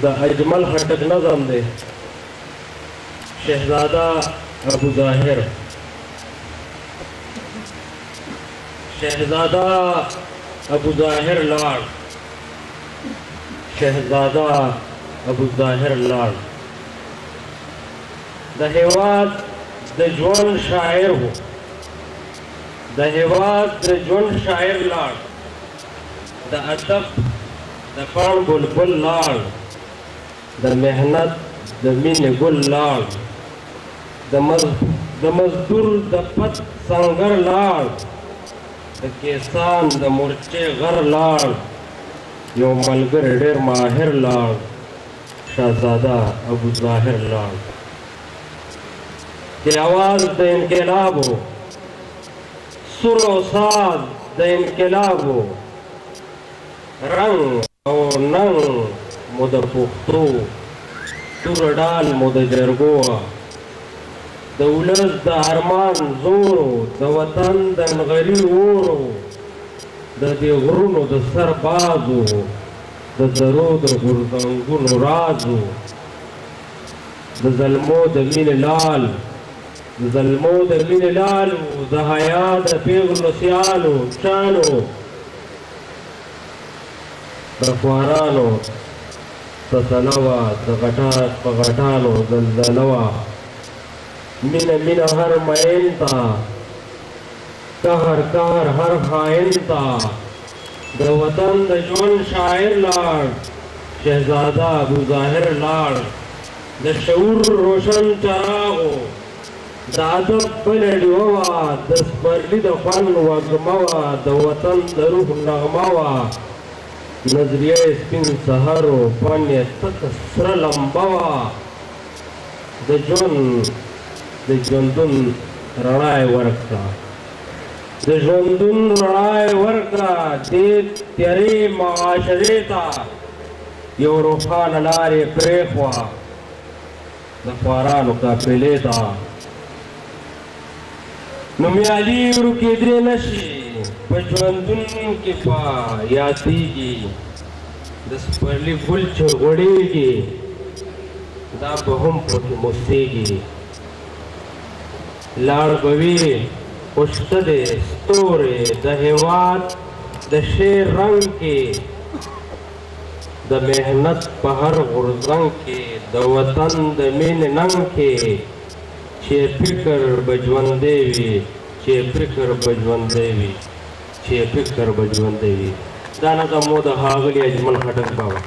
The Ajmal खटक नज़म दे शहजादा अबू ज़ाहिर। शहजादा अबू ज़ाहिर लाड़, शहजादा अबू ज़ाहिर लाड़ द हेवाद द जवान शायर हो, द हेवाद द जवान शायर लाड़, द अदब द पान बुलबुल लाड़, द मेहनत द मीन गुल लाड़, द मजदूर द पत संगर लाड़, द केसान द मुर्चे घर लाड़, यो मलगर डेर माहिर लाड़, शहजादा अबू ज़ाहिर लाड़। कि आवाज द इनकलाब हो, सुर और साज द इनकलाब हो, रंग और नंग मुद पुख्तो तुर डाल मुद जरगोआ, द उलस द अरमान जोरो, द वतन द नगरी ओरो, द देगरुनो द सरबाजो, द जरो द गुरदंगुनो राजो, द जलमो द मीन लाल, द जलमो द मीन लालो, द हया द पेगलो सियालो चानो, द ख्वारानो तसलवा द गटार पगटानो दलदलवा, मिन मिन हर मयंता कहर कहर हर हायंता, द वतन द जवान शायर लाड़, शहजादा अबू ज़ाहिर लाड़, द शऊर रोशन चरागो, द अदब बलडवा, द स्पर्ली द फन वगमवा, द वतन द रूह नगमवा, नजरिया स्पिन सहरो पान्य तक सर लंबावा, द जोंदुन रणाय वर्का, द जोंदुन रणाय वर्का, दे तेरे माशरेता यो रोफान लारे प्रेखवा, द ख्वारानो का पेलेता, नुमियाली रुके द्रे नशी बजवंदुन के पा यातीगी, दस परली फुल छोड़ेगी, दा बहुम पति मुस्तेगी, लाड़ बवी उस्तदे स्तोरे द हेवाद द शेर रंग के, द मेहनत पहर गुरजंग के, द वतन द मीन नंग के, छे फिकर बजवन देवी, छे फिकर बजवन देवी, छे फिकर बजवन देवी। दाना का मोद हागली अजमल खटक बाबा।